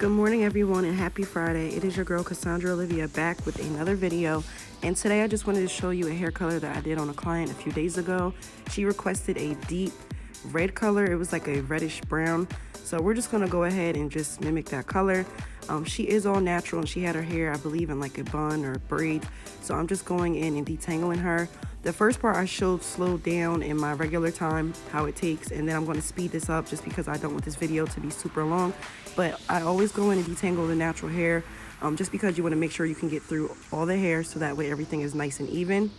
Good morning everyone and happy Friday. It is your girl Cassandra Olivia back with another video, and today I just wanted to show you a hair color that I did on a client a few days ago. She requested a deep red color. It was like a reddish brown, so we're just gonna go ahead and just mimic that color. She is all natural and she had her hair, I believe, in like a bun or braid, so I'm just going in and detangling her. The first part I showed slowed down in my regular time, how it takes, and then I'm going to speed this up just because I don't want this video to be super long. But I always go in and detangle the natural hair, just because you want to make sure you can get through all the hair so that way everything is nice and even.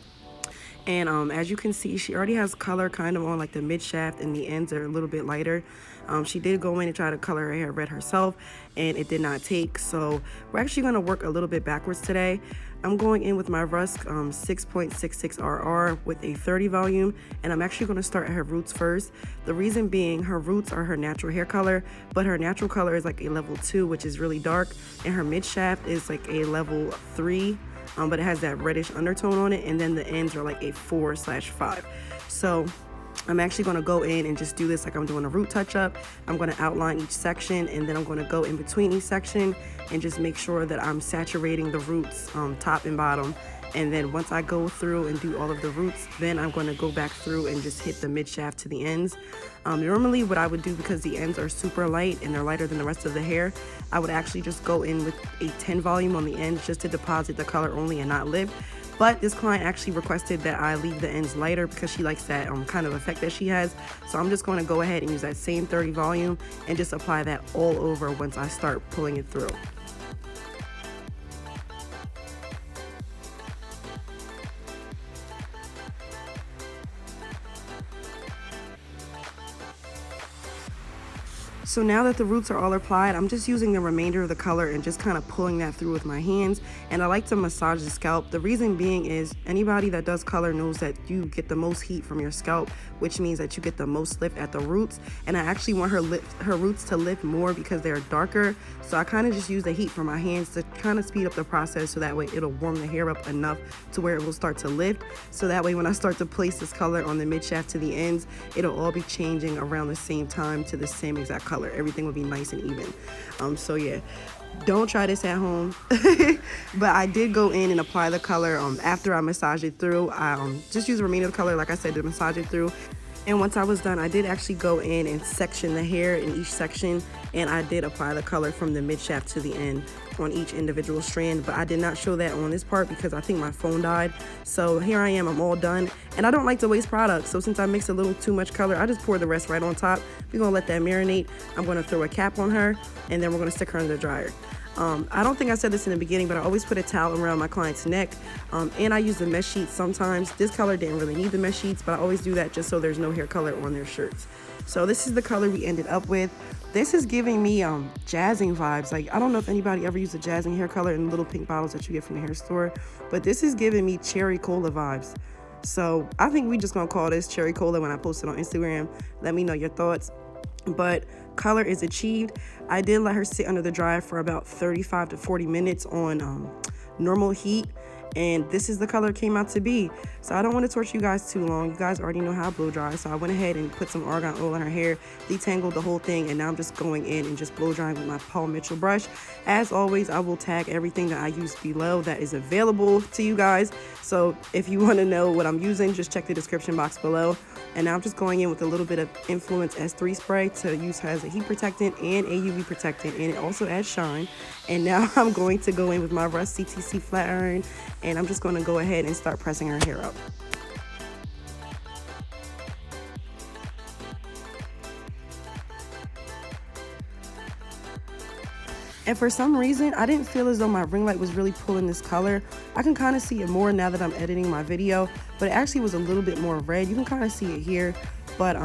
And as you can see, she already has color kind of on like the mid shaft, and the ends are a little bit lighter. She did go in and try to color her hair red herself, and it did not take. So we're actually going to work a little bit backwards today. I'm going in with my Rusk 6.66 RR with a 30 volume, and I'm actually going to start at her roots first. The reason being, her roots are her natural hair color, but her natural color is like a level 2, which is really dark, and her mid shaft is like a level 3. But it has that reddish undertone on it, and then the ends are like a 4/5. So I'm actually going to go in and just do this like I'm doing a root touch up. I'm going to outline each section, and then I'm going to go in between each section and just make sure that I'm saturating the roots top and bottom. And then once I go through and do all of the roots, then I'm going to go back through and just hit the mid shaft to the ends. Normally what I would do, because the ends are super light and they're lighter than the rest of the hair, I would actually just go in with a 10 volume on the ends just to deposit the color only and not lift. But this client actually requested that I leave the ends lighter because she likes that kind of effect that she has. So I'm just going to go ahead and use that same 30 volume and just apply that all over once I start pulling it through. So now that the roots are all applied, I'm just using the remainder of the color and just kind of pulling that through with my hands. And I like to massage the scalp. The reason being is anybody that does color knows that you get the most heat from your scalp, which means that you get the most lift at the roots. And I actually want her roots to lift more because they're darker. So I kind of just use the heat from my hands to kind of speed up the process, so that way it'll warm the hair up enough to where it will start to lift. So that way when I start to place this color on the mid shaft to the ends, it'll all be changing around the same time to the same exact color. Everything will be nice and even. So yeah, don't try this at home. But I did go in and apply the color after I massaged it through. I just use the remainder of the color, like I said, to massage it through. And once I was done, I did actually go in and section the hair in each section, and I did apply the color from the mid shaft to the end on each individual strand. But I did not show that on this part because I think my phone died. So here I am, I'm all done, and I don't like to waste products. So since I mixed a little too much color, I just poured the rest right on top. We're gonna let that marinate. I'm gonna throw a cap on her, and then we're gonna stick her in the dryer. I don't think I said this in the beginning, but I always put a towel around my client's neck, and I use the mesh sheets sometimes. This color didn't really need the mesh sheets, but I always do that just so there's no hair color on their shirts. So this is the color we ended up with. This is giving me jazzing vibes. Like, I don't know if anybody ever used a jazzing hair color in little pink bottles that you get from the hair store, but this is giving me cherry cola vibes. So I think we just gonna call this cherry cola when I post it on Instagram. Let me know your thoughts. But color is achieved. I did let her sit under the dryer for about 35 to 40 minutes on normal heat, and this is the color it came out to be. So I don't want to torture you guys too long. You guys already know how I blow dry, so I went ahead and put some argan oil in her hair, detangled the whole thing, and now I'm just going in and just blow drying with my Paul Mitchell brush. As always, I will tag everything that I use below that is available to you guys. So if you want to know what I'm using, just check the description box below. And now I'm just going in with a little bit of Influence S3 spray to use her as a heat protectant and a UV protectant, and it also adds shine. And now I'm going to go in with my Rusk CTC flat iron, and I'm just going to go ahead and start pressing her hair up. And for some reason, I didn't feel as though my ring light was really pulling this color. I can kind of see it more now that I'm editing my video, but it actually was a little bit more red. You can kind of see it here, but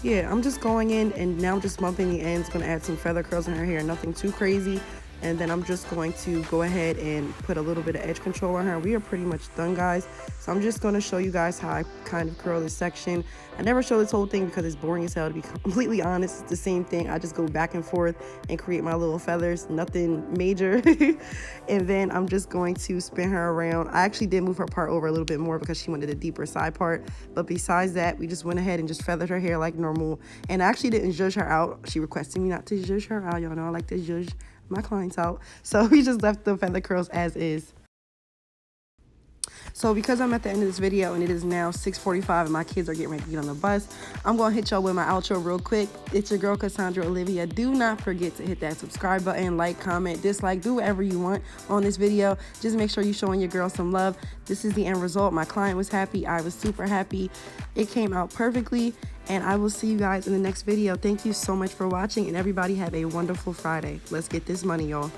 yeah, I'm just going in and now I'm just bumping the ends. Gonna add some feather curls in her hair, nothing too crazy. And then I'm just going to go ahead and put a little bit of edge control on her. We are pretty much done, guys. So I'm just going to show you guys how I kind of curl this section. I never show this whole thing because it's boring as hell, to be completely honest. It's the same thing. I just go back and forth and create my little feathers, nothing major. And then I'm just going to spin her around. I actually did move her part over a little bit more because she wanted a deeper side part. But besides that, we just went ahead and just feathered her hair like normal. And I actually didn't zhuzh her out. She requested me not to zhuzh her out. Y'all know I like to zhuzh my client's out. So we just left the feather curls as is. So because I'm at the end of this video and it is now 6:45 and my kids are getting ready to get on the bus, I'm going to hit y'all with my outro real quick. It's your girl, Cassandra Olivia. Do not forget to hit that subscribe button, like, comment, dislike, do whatever you want on this video. Just make sure you're showing your girl some love. This is the end result. My client was happy. I was super happy. It came out perfectly. And I will see you guys in the next video. Thank you so much for watching, and everybody have a wonderful Friday. Let's get this money, y'all.